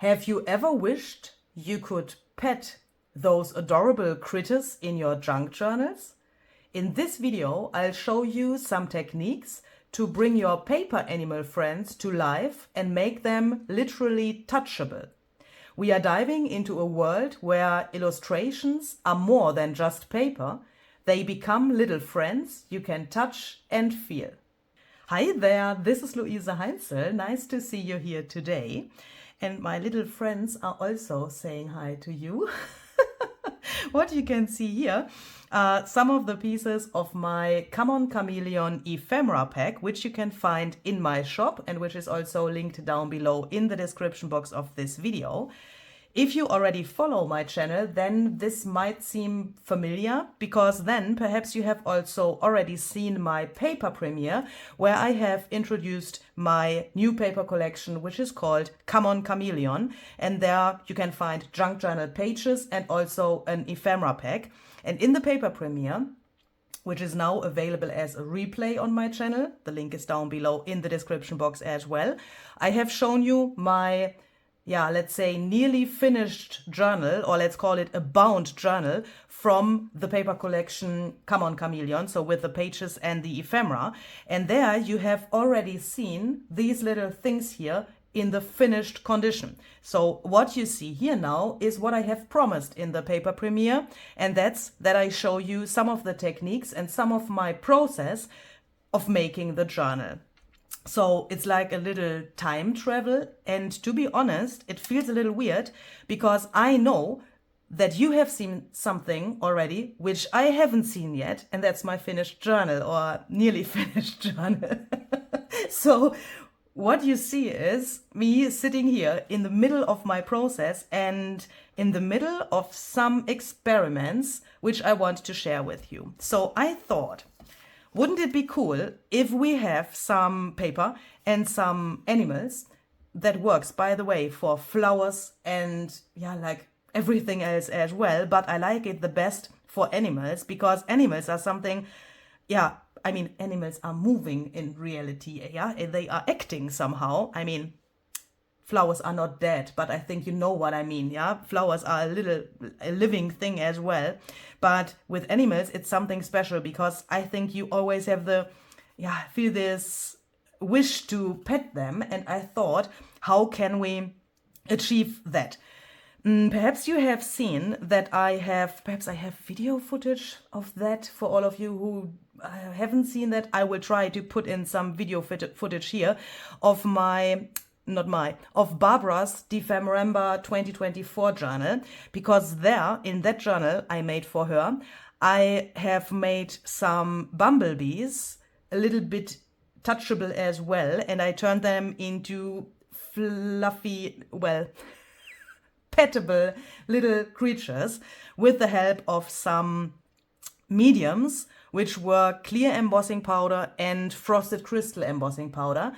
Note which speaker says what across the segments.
Speaker 1: Have you ever wished you could pet those adorable critters in your junk journals? In this video, I'll show you some techniques to bring your paper animal friends to life and make them literally touchable. We are diving into a world where illustrations are more than just paper. They become little friends you can touch and feel. Hi there, this is Luise Heinzel. Nice to see you here today. And my little friends are also saying hi to you. What you can see here are some of the pieces of my CHAMELEON ephemera pack, which you can find in my shop and which is also linked down below in the description box of this video. If you already follow my channel, then this might seem familiar, because then perhaps you have also already seen my paper premiere, where I have introduced my new paper collection, which is called CHAMELEON, and there you can find junk journal pages and also an ephemera pack. And in the paper premiere, which is now available as a replay on my channel, the link is down below in the description box as well, I have shown you my let's say nearly finished journal, or let's call it a bound journal from the paper collection CHAMELEON, so with the pages and the ephemera. And there you have already seen these little things here in the finished condition. So what you see here now is what I have promised in the paper premiere, and that's that I show you some of the techniques and some of my process of making the journal. So it's like a little time travel, and to be honest, it feels a little weird because I know that you have seen something already which I haven't seen yet, and that's my finished journal, or nearly finished journal. So what you see is me sitting here in the middle of my process and in the middle of some experiments which I want to share with you. So I thought, wouldn't it be cool if we have some paper and some animals that works, by the way, for flowers and like everything else as well, but I like it the best for animals because animals are something, I mean, animals are moving in reality, they are acting somehow. I mean, flowers are not dead, but I think you know what I mean, Flowers are a living thing as well. But with animals, it's something special because I think you always have feel this wish to pet them. And I thought, how can we achieve that? Perhaps you have seen that perhaps I have video footage of that. For all of you who haven't seen that, I will try to put in some video footage here of of Barbara's December 2024 journal, because there, in that journal I made for her, I have made some bumblebees, a little bit touchable as well, and I turned them into fluffy, petable little creatures with the help of some mediums, which were clear embossing powder and frosted crystal embossing powder.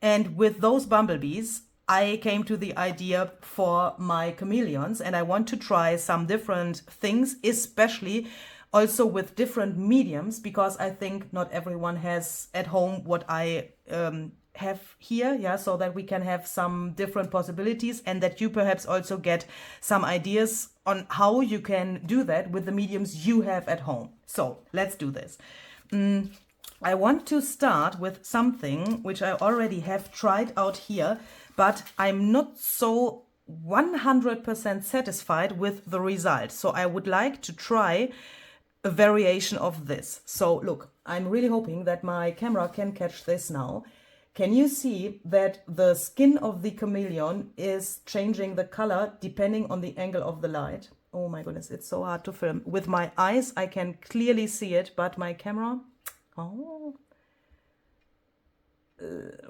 Speaker 1: And with those bumblebees, I came to the idea for my chameleons, and I want to try some different things, especially also with different mediums, because I think not everyone has at home what I have here, so that we can have some different possibilities and that you perhaps also get some ideas on how you can do that with the mediums you have at home. So let's do this. I want to start with something which I already have tried out here, but I'm not so 100% satisfied with the result. So I would like to try a variation of this. So look, I'm really hoping that my camera can catch this now. Can you see that the skin of the chameleon is changing the color depending on the angle of the light? Oh my goodness, it's so hard to film. With my eyes, I can clearly see it, but my camera...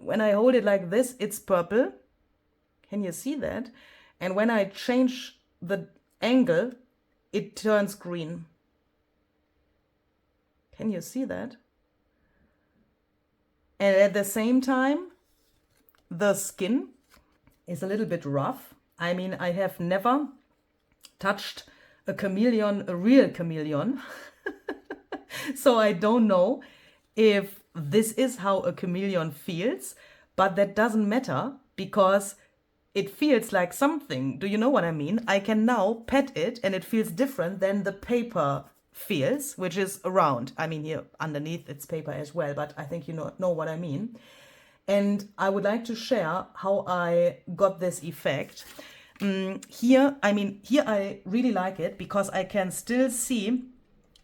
Speaker 1: when I hold it like this, it's purple. Can you see that? And when I change the angle, it turns green. Can you see that? And at the same time, the skin is a little bit rough. I mean, I have never touched a chameleon, a real chameleon. So I don't know if this is how a chameleon feels, but that doesn't matter because it feels like something. Do you know what I mean? I can now pet it and it feels different than the paper feels, which is around. I mean, here underneath it's paper as well, but I think you know what I mean. And I would like to share how I got this effect. Here I really like it because I can still see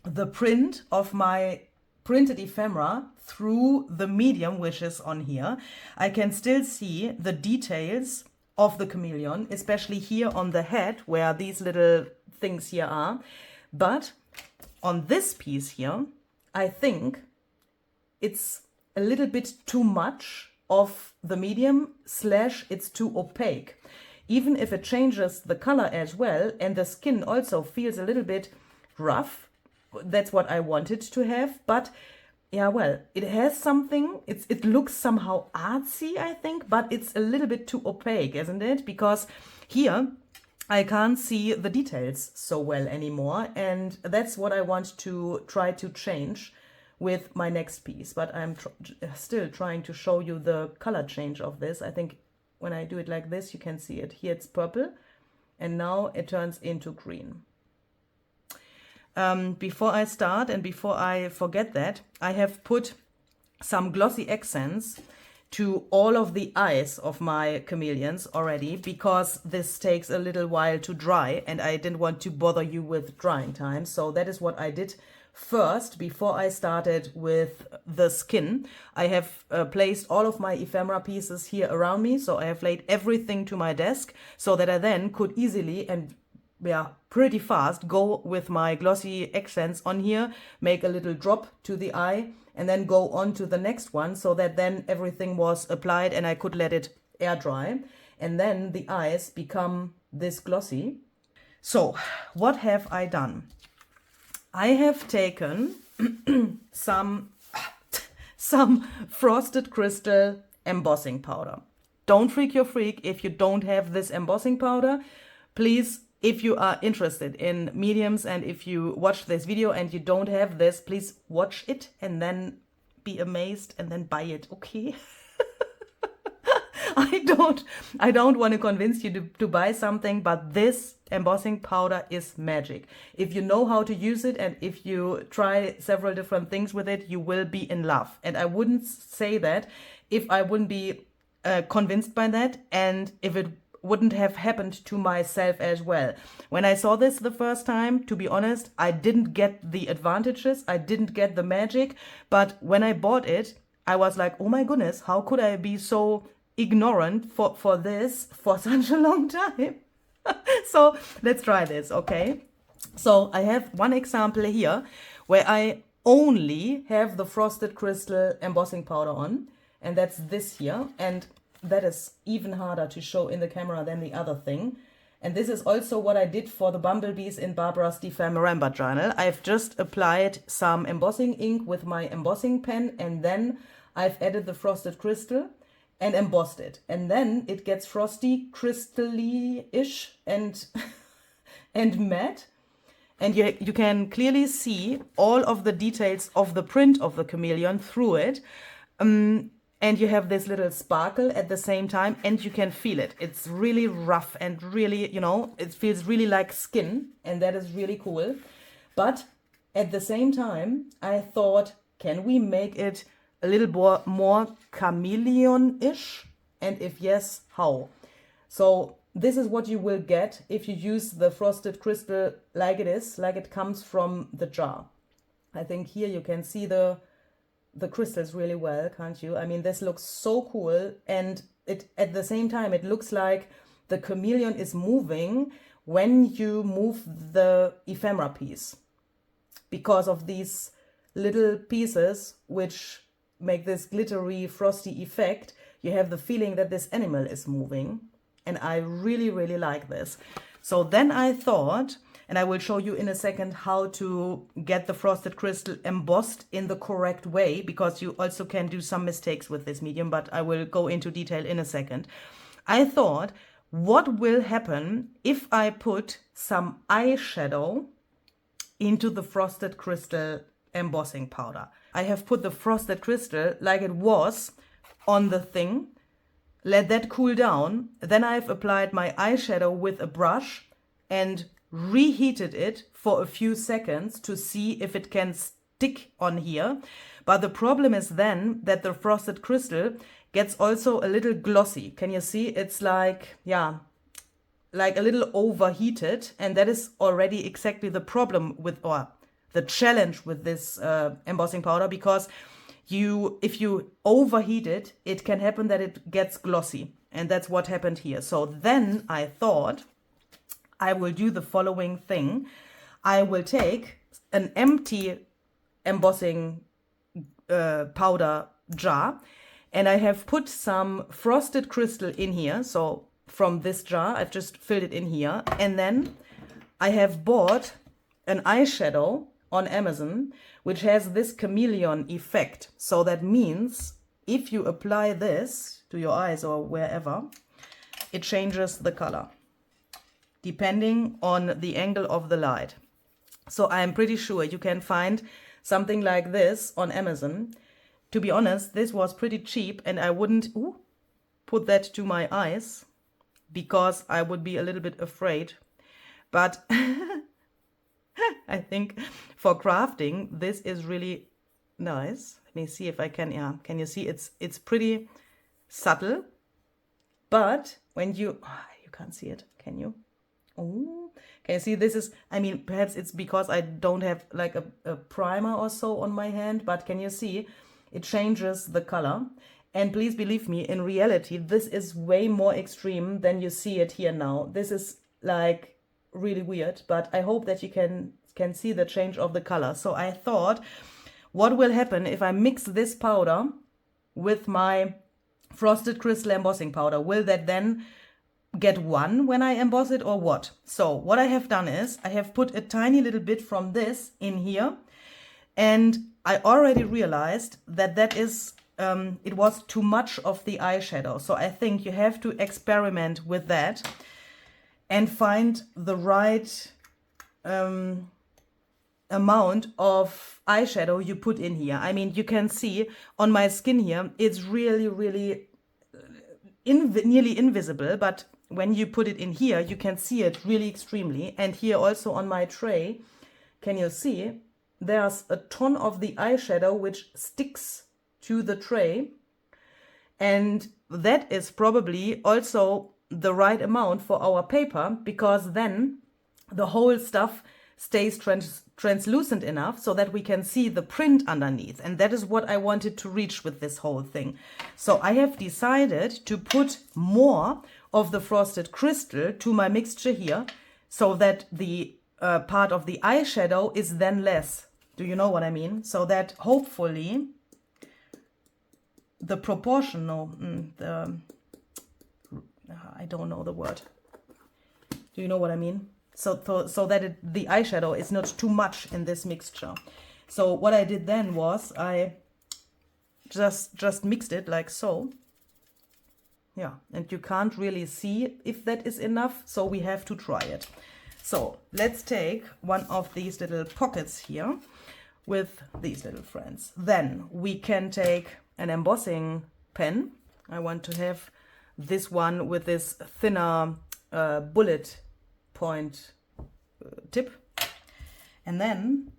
Speaker 1: the print of my printed ephemera through the medium, which is on here. I can still see the details of the chameleon, especially here on the head where these little things here are. But on this piece here, I think it's a little bit too much of the medium / it's too opaque. Even if it changes the color as well, and the skin also feels a little bit rough, that's what I wanted to have. But yeah, well, it has something, it looks somehow artsy, I think, but it's a little bit too opaque, isn't it? Because here I can't see the details so well anymore, and that's what I want to try to change with my next piece. But I'm still trying to show you the color change of this. I think when I do it like this, you can see it. Here it's purple, and now it turns into green. Before I start and before I forget that, I have put some glossy accents to all of the eyes of my chameleons already, because this takes a little while to dry and I didn't want to bother you with drying time. So that is what I did first before I started with the skin. I have placed all of my ephemera pieces here around me, so I have laid everything to my desk so that I then could easily and pretty fast go with my glossy accents on here, make a little drop to the eye, and then go on to the next one, so that then everything was applied and I could let it air dry. And then the eyes become this glossy. So what have I done? I have taken some frosted crystal embossing powder. Don't freak your freak if you don't have this embossing powder. Please, if you are interested in mediums and if you watch this video and you don't have this, please watch it and then be amazed and then buy it, okay? I don't want to convince you to buy something, but this embossing powder is magic. If you know how to use it and if you try several different things with it, you will be in love. And I wouldn't say that if I wouldn't be convinced by that, and if it wouldn't have happened to myself as well. When I saw this the first time, to be honest, I didn't get the advantages, I didn't get the magic, but when I bought it, I was like, oh my goodness, how could I be so ignorant for this for such a long time? So let's try this, okay? So I have one example here where I only have the frosted crystal embossing powder on, and that's this here, and that is even harder to show in the camera than the other thing. And this is also what I did for the bumblebees in Barbara's EPHEMERA journal. I've just applied some embossing ink with my embossing pen, and then I've added the frosted crystal and embossed it. And then it gets frosty, crystally-ish and matte. And you can clearly see all of the details of the print of the chameleon through it. And you have this little sparkle at the same time, and you can feel it. It's really rough and really, you know, it feels really like skin, and that is really cool. But at the same time, I thought, can we make it a little more chameleon-ish? And if yes, how? So this is what you will get if you use the frosted crystal like it is, like it comes from the jar. I think here you can see the crystals really well, can't you? I mean, this looks so cool, and it at the same time it looks like the chameleon is moving when you move the ephemera piece, because of these little pieces which make this glittery frosty effect. You have the feeling that this animal is moving, and I really like this. So then I thought, and I will show you in a second how to get the frosted crystal embossed in the correct way, because you also can do some mistakes with this medium, but I will go into detail in a second. I thought, what will happen if I put some eyeshadow into the frosted crystal embossing powder? I have put the frosted crystal like it was on the thing, let that cool down. Then I've applied my eyeshadow with a brush and reheated it for a few seconds to see if it can stick on here. But the problem is then that the frosted crystal gets also a little glossy. Can you see? It's like, yeah, like a little overheated, and that is already exactly the problem with, or the challenge with this embossing powder, because if you overheat it, it can happen that it gets glossy, and that's what happened here. So then I thought I will do the following thing. I will take an empty embossing powder jar, and I have put some frosted crystal in here. So from this jar, I've just filled it in here. And then I have bought an eyeshadow on Amazon, which has this chameleon effect. So that means if you apply this to your eyes or wherever, it changes the color depending on the angle of the light. So I'm pretty sure you can find something like this on Amazon. To be honest, this was pretty cheap, and I wouldn't put that to my eyes because I would be a little bit afraid. But I think for crafting, this is really nice. Let me see if I can, yeah, can you see? It's pretty subtle, but when you can't see it, can you? Oh, can you see? This is, I mean, perhaps it's because I don't have like a primer or so on my hand, but can you see? It changes the color. And please believe me, in reality, this is way more extreme than you see it here now. This is like really weird, but I hope that you can see the change of the color. So I thought, what will happen if I mix this powder with my frosted crystal embossing powder? Will that then get one when I emboss it, or what? So what I have done is I have put a tiny little bit from this in here, and I already realized that is it was too much of the eyeshadow. So I think you have to experiment with that and find the right amount of eyeshadow you put in here. I mean, you can see on my skin here, it's really, really nearly invisible, but when you put it in here, you can see it really extremely. And here also on my tray, can you see? There's a ton of the eyeshadow which sticks to the tray, and that is probably also the right amount for our paper, because then the whole stuff stays translucent enough so that we can see the print underneath. And that is what I wanted to reach with this whole thing. So I have decided to put more of the frosted crystal to my mixture here, so that the part of the eyeshadow is then less. Do you know what I mean? So that hopefully the proportional, I don't know the word. Do you know what I mean? So that the eyeshadow is not too much in this mixture. So what I did then was I just mixed it like so. Yeah, and you can't really see if that is enough, so we have to try it. So let's take one of these little pockets here with these little friends. Then we can take an embossing pen. I want to have this one with this thinner bullet point tip. And then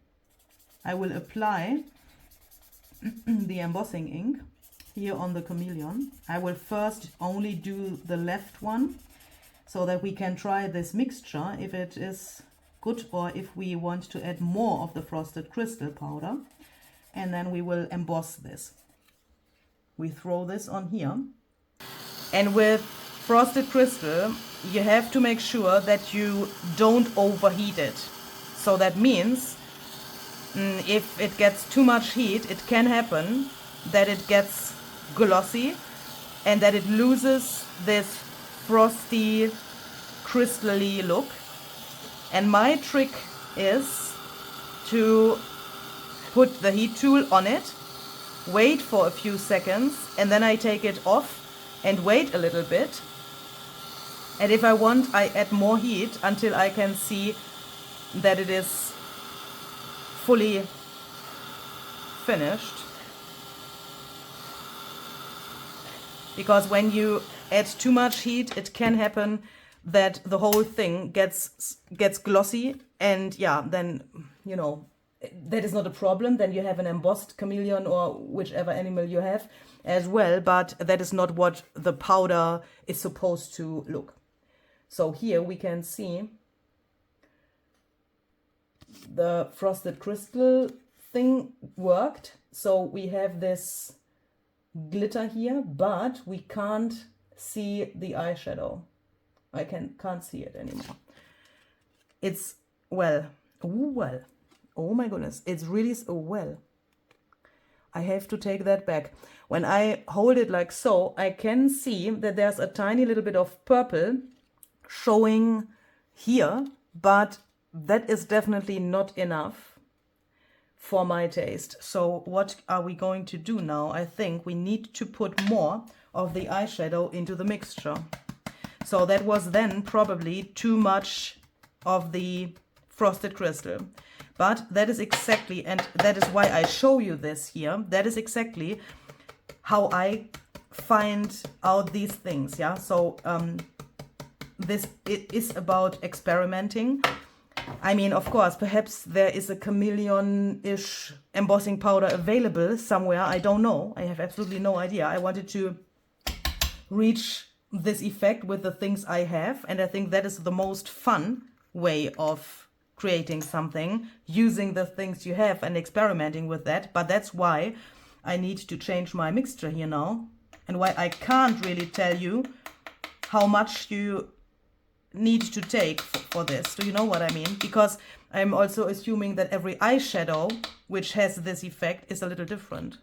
Speaker 1: I will apply the embossing ink here on the chameleon. I will first only do the left one so that we can try this mixture if it is good, or if we want to add more of the frosted crystal powder. And then we will emboss this. We throw this on here. And with frosted crystal, you have to make sure that you don't overheat it. So that means if it gets too much heat, it can happen that it gets glossy and that it loses this frosty, crystally look. And my trick is to put the heat tool on it, wait for a few seconds, and then I take it off and wait a little bit. And if I want, I add more heat until I can see that it is fully finished. Because when you add too much heat, it can happen that the whole thing gets glossy, and yeah, then, you know, that is not a problem. Then you have an embossed chameleon or whichever animal you have as well, but that is not what the powder is supposed to look. So here we can see the frosted crystal thing worked. So we have this glitter here, but we can't see the eyeshadow. I can't see it anymore. It's, well, oh my goodness, it's really, well, I have to take that back. When I hold it like so, I can see that there's a tiny little bit of purple showing here, but that is definitely not enough for my taste. So what are we going to do now? I think we need to put more of the eyeshadow into the mixture. So that was then probably too much of the frosted crystal. But that is exactly, and that is why I show you this here, that is exactly how I find out these things, yeah? So it is about experimenting. I mean, of course, perhaps there is a chameleon-ish embossing powder available somewhere. I don't know. I have absolutely no idea. I wanted to reach this effect with the things I have, and I think that is the most fun way of creating something, using the things you have and experimenting with that. But that's why I need to change my mixture here now, and why I can't really tell you how much you need to take for this. Do you know what I mean? Because I'm also assuming that every eyeshadow which has this effect is a little different.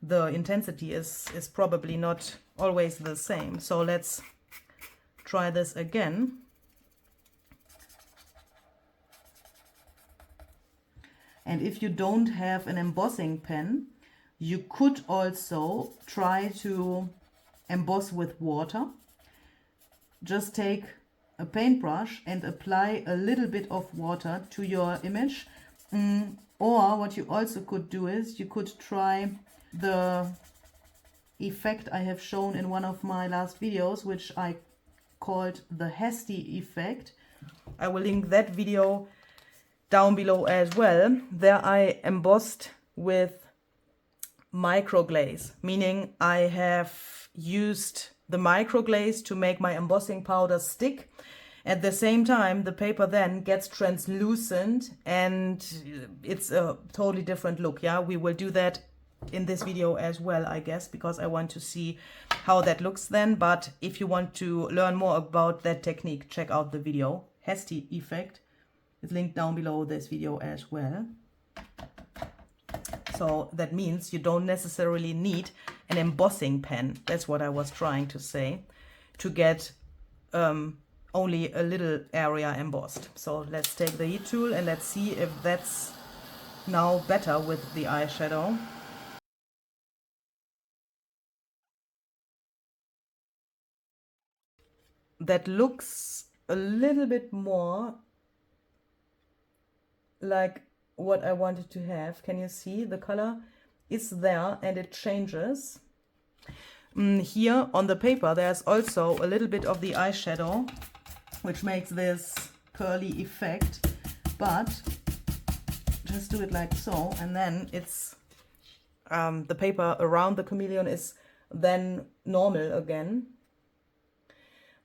Speaker 1: The intensity is probably not always the same. So let's try this again. And if you don't have an embossing pen, you could also try to emboss with water. Just take a paintbrush and apply a little bit of water to your image. Or what you also could do is you could try the effect I have shown in one of my last videos, which I called the hasty effect. I will link that video down below as well. There I embossed with microglaze, meaning I have used the microglaze to make my embossing powder stick. At the same time, the paper then gets translucent and it's a totally different look. Yeah, we will do that in this video as well, I guess, because I want to see how that looks then. But if you want to learn more about that technique, check out the video, hasty effect. It's linked down below this video as well. So that means you don't necessarily need an embossing pen. That's what I was trying to say, to get only a little area embossed. So let's take the heat tool and let's see if that's now better with the eyeshadow. That looks a little bit more like what I wanted to have. Can you see the color is there and it changes? Here on the paper there's also a little bit of the eyeshadow, which makes this curly effect, but just do it like so, and then it's the paper around the chameleon is then normal again.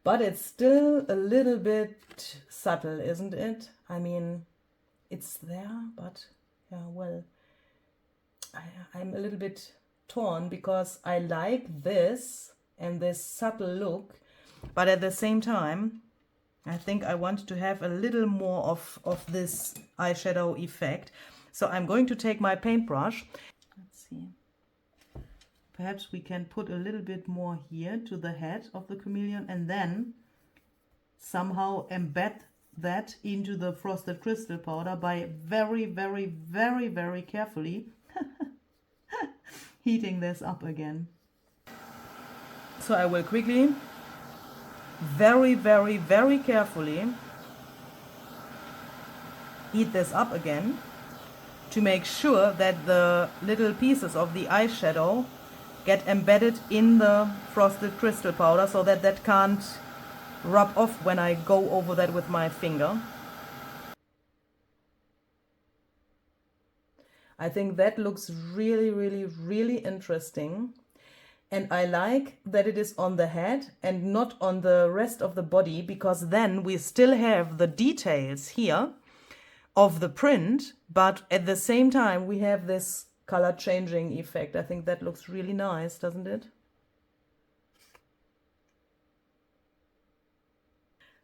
Speaker 1: But it's still a little bit subtle, isn't it? I mean, it's there, but yeah, well, I'm a little bit torn because I like this and this subtle look, but at the same time, I think I want to have a little more of this eyeshadow effect. So I'm going to take my paintbrush. Let's see. Perhaps we can put a little bit more here to the head of the chameleon and then somehow embed that into the frosted crystal powder by very, very, very, very carefully heating this up again. So I will quickly, very, very, very carefully heat this up again to make sure that the little pieces of the eyeshadow get embedded in the frosted crystal powder so that that can't rub off when I go over that with my finger. I think that looks really, really, really interesting. And I like that it is on the head and not on the rest of the body, because then we still have the details here of the print, but at the same time we have this color changing effect. I think that looks really nice, doesn't it?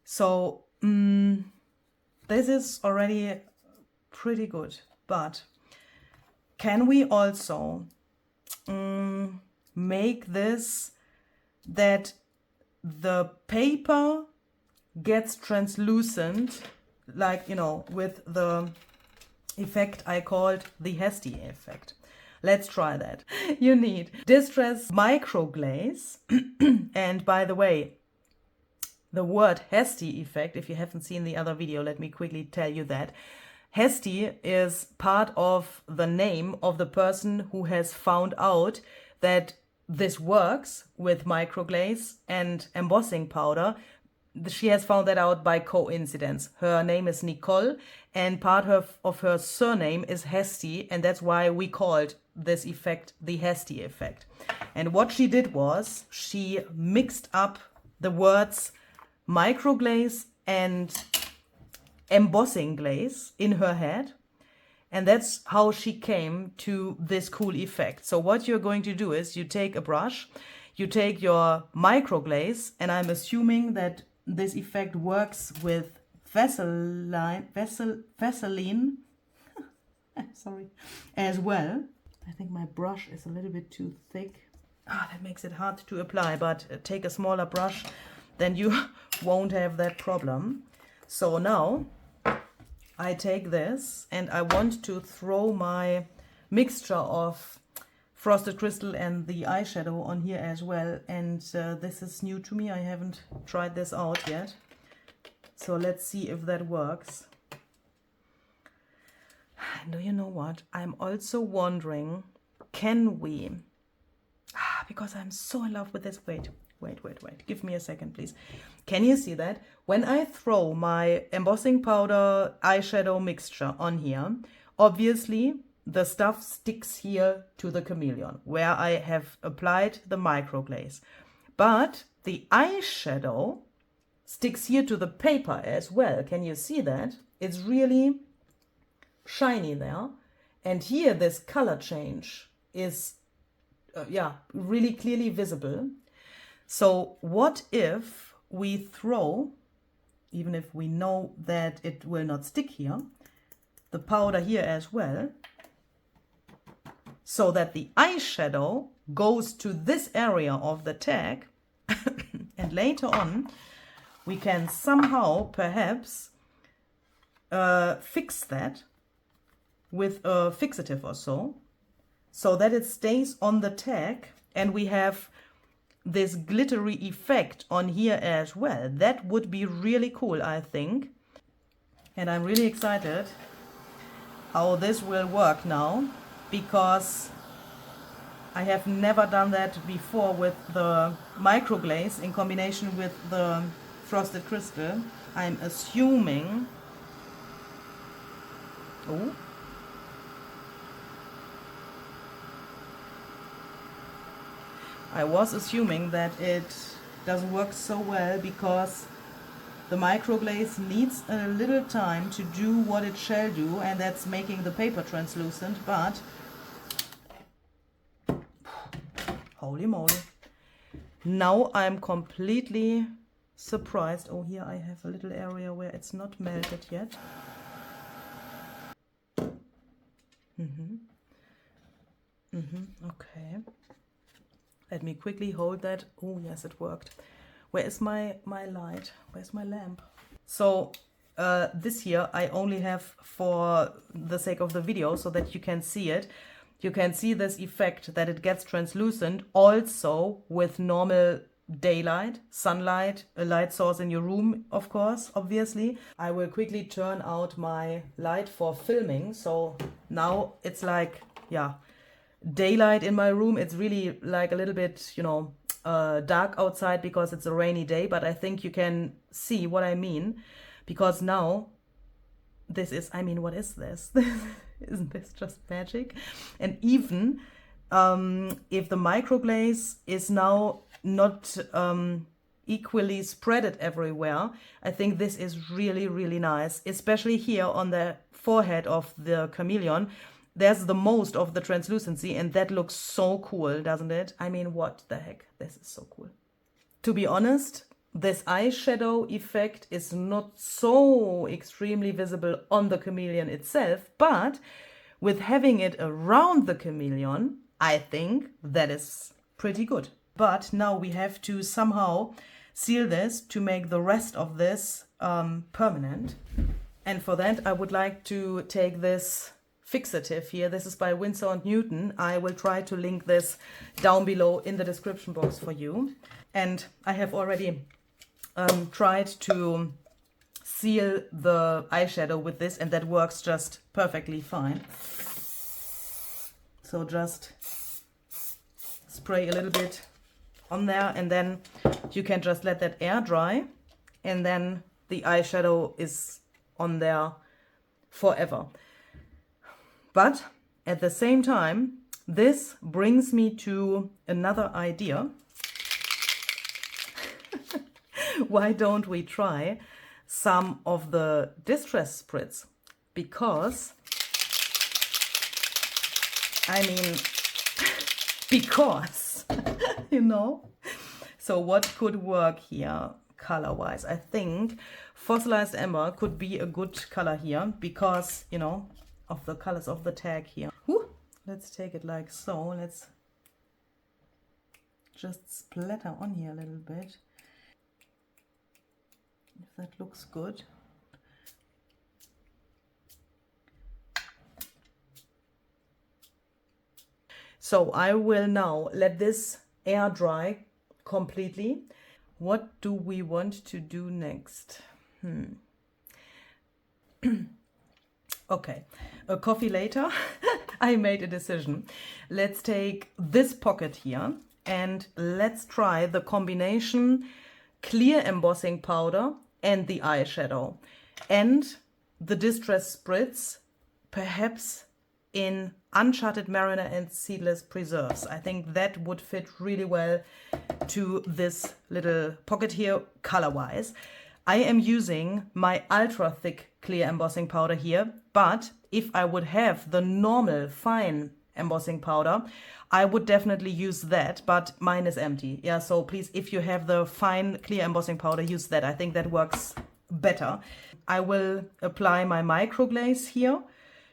Speaker 1: So this is already pretty good, but can we also make this that the paper gets translucent, like, you know, with the effect I called the hasty effect? Let's try that. You need distress microglaze. And by the way, the word hasty effect, if you haven't seen the other video, let me quickly tell you that. Hasty is part of the name of the person who has found out that this works with microglaze and embossing powder. She has found that out by coincidence. Her name is Nicole, and part of her surname is Hasty, and that's why we called this effect the hasty effect. And what she did was she mixed up the words microglaze and embossing glaze in her head, and that's how she came to this cool effect. So what you're going to do is you take a brush, you take your microglaze, and I'm assuming that this effect works with Vaseline sorry, as well. I think my brush is a little bit too thick. That makes it hard to apply, but take a smaller brush, then you won't have that problem. So now I take this and I want to throw my mixture of frosted crystal and the eyeshadow on here as well. And this is new to me. I haven't tried this out yet. So let's see if that works. Do you know what? I'm also wondering, can we, because I'm so in love with this, wait, give me a second, please. Can you see that? When I throw my embossing powder eyeshadow mixture on here, obviously the stuff sticks here to the chameleon where I have applied the microglaze. But the eyeshadow sticks here to the paper as well. Can you see that? It's really shiny there. And here this color change is really clearly visible. So what if we throw, even if we know that it will not stick here, the powder here as well, so that the eyeshadow goes to this area of the tag, and later on we can somehow perhaps fix that with a fixative or so that it stays on the tag and we have this glittery effect on here as well. That would be really cool, I think. And I'm really excited how this will work now, because I have never done that before with the microglaze in combination with the frosted crystal. I'm assuming, I was assuming that it doesn't work so well because the microglaze needs a little time to do what it shall do, and that's making the paper translucent, but holy moly. Now I'm completely surprised. Oh, here I have a little area where it's not melted yet. Okay. Let me quickly hold that. Oh, yes, it worked. Where is my light? Where's my lamp? So this here I only have for the sake of the video so that you can see it. You can see this effect that it gets translucent also with normal daylight, sunlight, a light source in your room, of course, obviously. I will quickly turn out my light for filming. So now it's like, yeah, daylight in my room. It's really like a little bit, you know, dark outside because it's a rainy day, but I think you can see what I mean, because now this is, I mean, what is this? Isn't this just magic? And even if the microglaze is now not equally spread everywhere, I think this is really, really nice, especially here on the forehead of the chameleon. There's the most of the translucency, and that looks so cool, doesn't it? I mean, what the heck? This is so cool. To be honest, this eyeshadow effect is not so extremely visible on the chameleon itself, but with having it around the chameleon, I think that is pretty good. But now we have to somehow seal this to make the rest of this permanent. And for that, I would like to take this fixative here. This is by Winsor & Newton. I will try to link this down below in the description box for you. And I have already tried to seal the eyeshadow with this, and that works just perfectly fine. So just spray a little bit on there, and then you can just let that air dry, and then the eyeshadow is on there forever. But at the same time, this brings me to another idea. Why don't we try some of the distress spritz? Because, I mean, because, you know. So what could work here color-wise? I think fossilized amber could be a good color here because, you know, of the colors of the tag here. Whew. Let's take it like so. Let's just splatter on here a little bit. If that looks good. So I will now let this air dry completely. What do we want to do next? Okay, a coffee later, I made a decision. Let's take this pocket here and let's try the combination clear embossing powder and the eyeshadow and the distress spritz, perhaps in uncharted mariner and seedless preserves. I think that would fit really well to this little pocket here color-wise. I am using my ultra thick clear embossing powder here, but if I would have the normal fine embossing powder, I would definitely use that, but mine is empty. Yeah, so please, if you have the fine clear embossing powder, use that. I think that works better. I will apply my microglaze here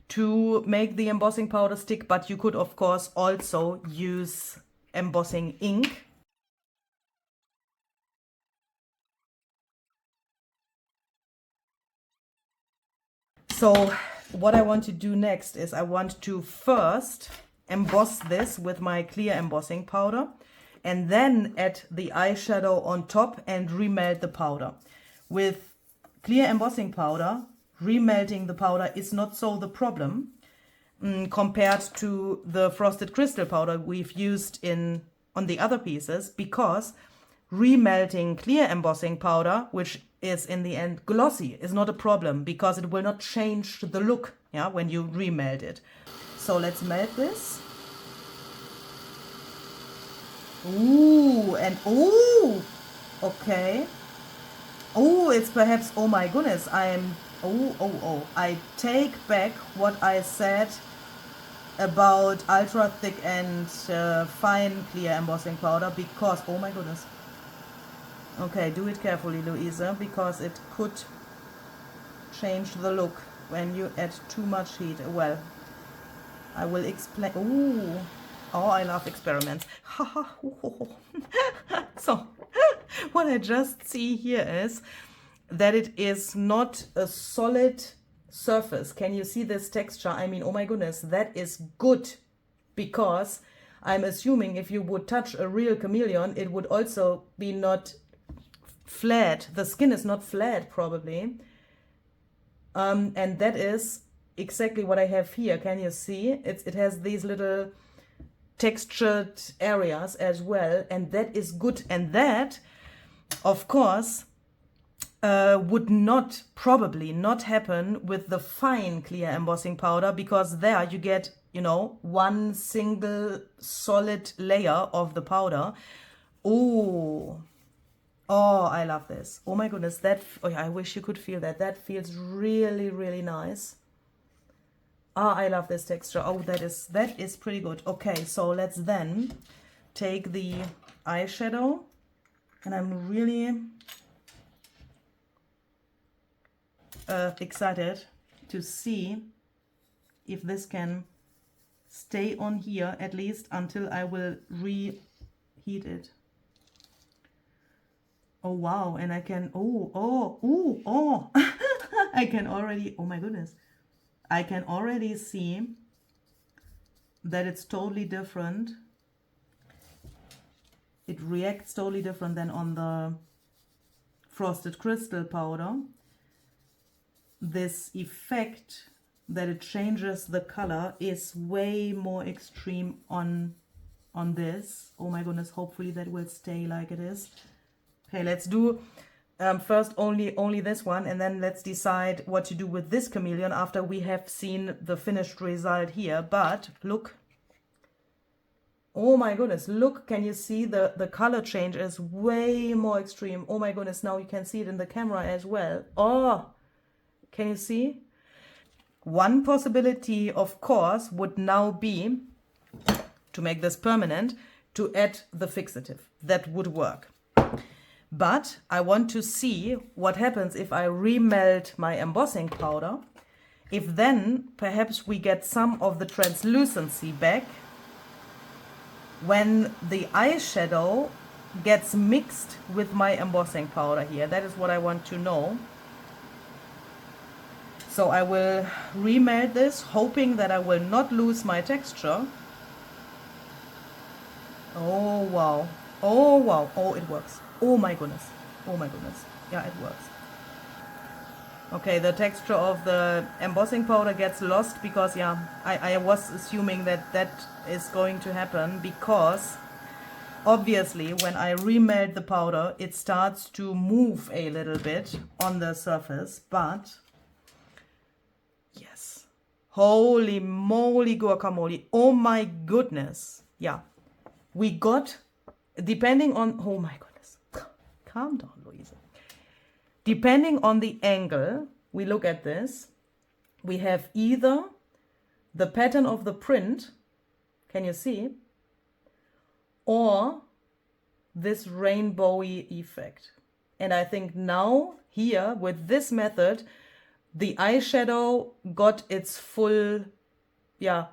Speaker 1: to make the embossing powder stick, but you could of course also use embossing ink. So what I want to do next is I want to first emboss this with my clear embossing powder and then add the eyeshadow on top and remelt the powder. With clear embossing powder, remelting the powder is not so the problem compared to the frosted crystal powder we've used on the other pieces, because remelting clear embossing powder, which is in the end glossy, is not a problem because it will not change the look, yeah, when you remelt it. So let's melt this. Ooh, and ooh, okay. Oh, it's perhaps, oh my goodness, I take back what I said about ultra thick and fine clear embossing powder, because, oh my goodness. Okay, do it carefully, Louisa, because it could change the look when you add too much heat. Well, I will explain. Ooh, oh, I love experiments. So, what I just see here is that it is not a solid surface. Can you see this texture? I mean, oh my goodness, that is good, because I'm assuming if you would touch a real chameleon, it would also be not flat. The skin is not flat, probably. And that is exactly what I have here. Can you see? It has these little textured areas as well, and that is good. And that, of course, would not probably not happen with the fine clear embossing powder, because there you get, you know, one single solid layer of the powder. Oh, I love this. Oh my goodness, that, oh yeah, I wish you could feel that. That feels really, really nice. I love this texture. Oh, that is pretty good. Okay, so let's then take the eyeshadow, and I'm really excited to see if this can stay on here at least until I will reheat it. Oh wow, and I can, I can already, oh my goodness, I can already see that it's totally different. It reacts totally different than on the frosted crystal powder. This effect that it changes the color is way more extreme on this. Oh my goodness, hopefully that will stay like it is. Okay, let's do first only this one, and then let's decide what to do with this chameleon after we have seen the finished result here. But look, oh my goodness, look, can you see the color change is way more extreme. Oh my goodness, now you can see it in the camera as well. Oh, can you see? One possibility, of course, would now be to make this permanent, to add the fixative. That would work. But I want to see what happens if I remelt my embossing powder. If then perhaps we get some of the translucency back when the eyeshadow gets mixed with my embossing powder here. That is what I want to know. So I will remelt this, hoping that I will not lose my texture. Oh wow, oh wow, oh it works. Oh my goodness, oh my goodness, yeah, it works. Okay, the texture of the embossing powder gets lost because, yeah, I was assuming that that is going to happen, because obviously when I remelt the powder it starts to move a little bit on the surface. But yes, holy moly guacamole, oh my goodness, yeah, we got, depending on, oh my goodness, calm down, Louise. Depending on the angle we look at this, we have either the pattern of the print, can you see, or this rainbowy effect. And I think now here with this method, the eyeshadow got its full, yeah,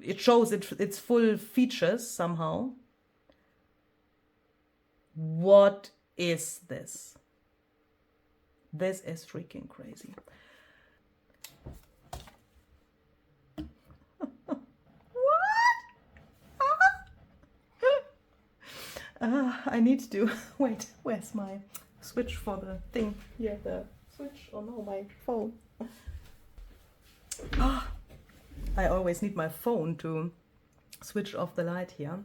Speaker 1: it shows its full features somehow. What is this? This is freaking crazy. What? I need to, wait, where's my switch for the thing? Here, the switch, oh no, my phone. I always need my phone to switch off the light here.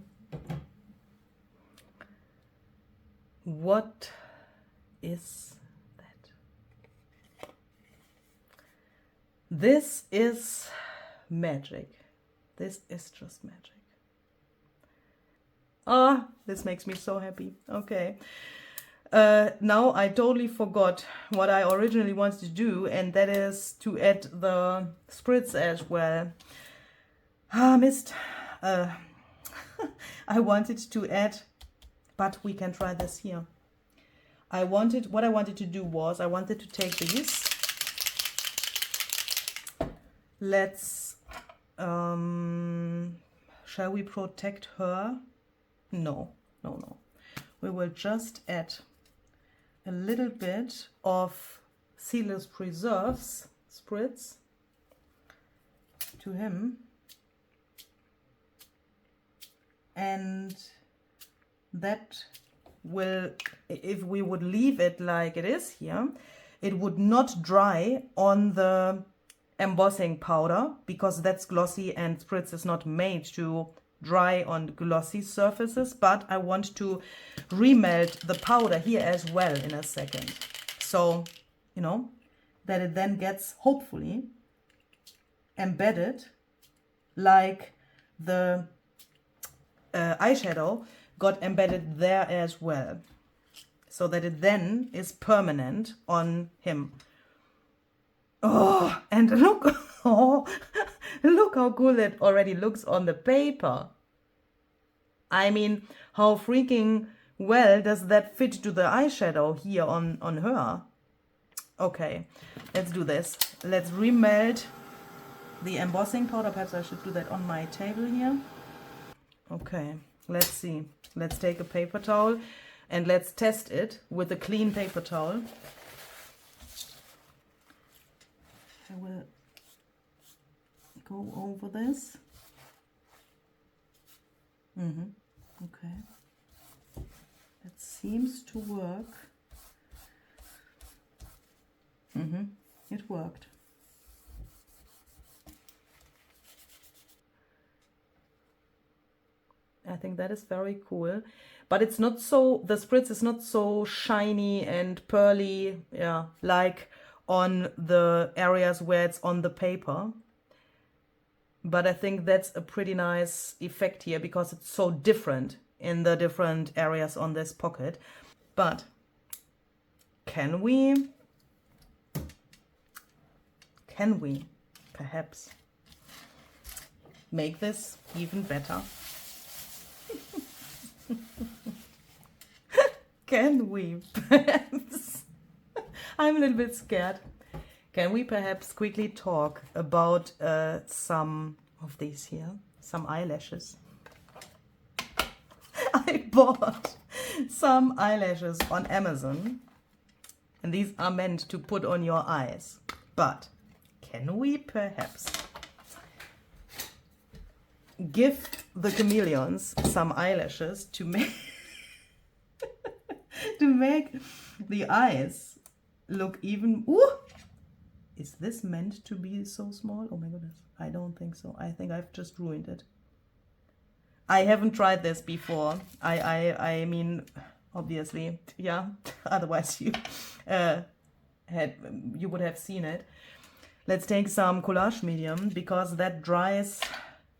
Speaker 1: What is that? This is magic. This is just magic. This makes me so happy. Okay. Now I totally forgot what I originally wanted to do, and that is to add the spritz as well. Missed. I wanted to add, but we can try this here. What I wanted to do was, I wanted to take these. Let's, shall we protect her? No. We will just add a little bit of Seedless Preserves spritz to him. And that will, if we would leave it like it is here, it would not dry on the embossing powder, because that's glossy and spritz is not made to dry on glossy surfaces, but I want to remelt the powder here as well in a second. So, you know, that it then gets, hopefully, embedded like the eyeshadow got embedded there as well. So that it then is permanent on him. Oh, and look, oh, look how cool that already looks on the paper. I mean, how freaking well does that fit to the eyeshadow here on her? Okay, let's do this. Let's remelt the embossing powder. Perhaps I should do that on my table here. Okay, let's see. Let's take a paper towel and let's test it with a clean paper towel. I will go over this. Okay. That seems to work. It worked. I think that is very cool. But it's not so, the spritz is not so shiny and pearly, yeah, like on the areas where it's on the paper. But I think that's a pretty nice effect here because it's so different in the different areas on this pocket. But can we perhaps make this even better? Can we perhaps? I'm a little bit scared. Can we perhaps quickly talk about some of these here, some eyelashes? I bought some eyelashes on Amazon, and these are meant to put on your eyes. But can we perhaps give the chameleons some eyelashes to make to make the eyes look even... Ooh! Is this meant to be so small? Oh my goodness, I don't think so. I think I've just ruined it. I haven't tried this before. I mean, obviously, yeah. Otherwise you would have seen it. Let's take some collage medium because that dries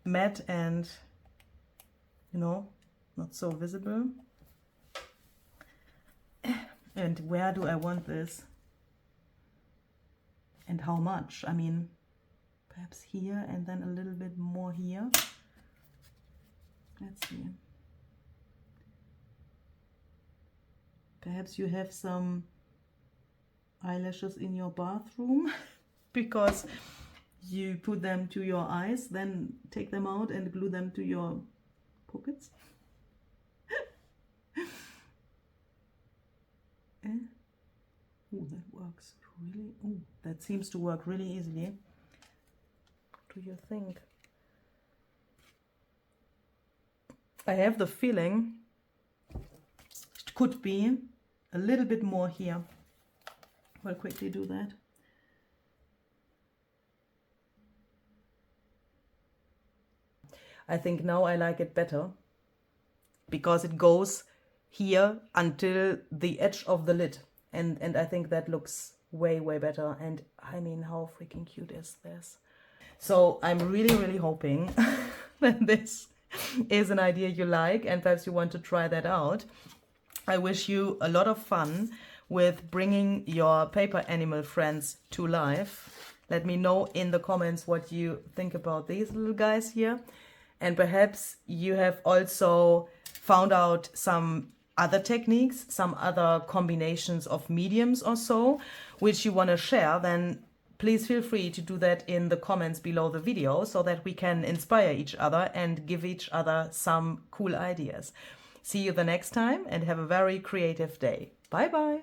Speaker 1: matte and, you know, not so visible. And where do I want this? And how much? I mean, perhaps here and then a little bit more here. Let's see. Perhaps you have some eyelashes in your bathroom because you put them to your eyes, then take them out and glue them to your pockets. Oh, that works really. Oh, that seems to work really easily. What do you think? I have the feeling it could be a little bit more here. We'll quickly do that. I think now I like it better because it goes here until the edge of the lid. And I think that looks way, way better. And I mean, how freaking cute is this? So I'm really, really hoping that this is an idea you like and perhaps you want to try that out. I wish you a lot of fun with bringing your paper animal friends to life. Let me know in the comments what you think about these little guys here. And perhaps you have also found out some other techniques, some other combinations of mediums or so, which you want to share, then please feel free to do that in the comments below the video so that we can inspire each other and give each other some cool ideas. See you the next time and have a very creative day. Bye bye.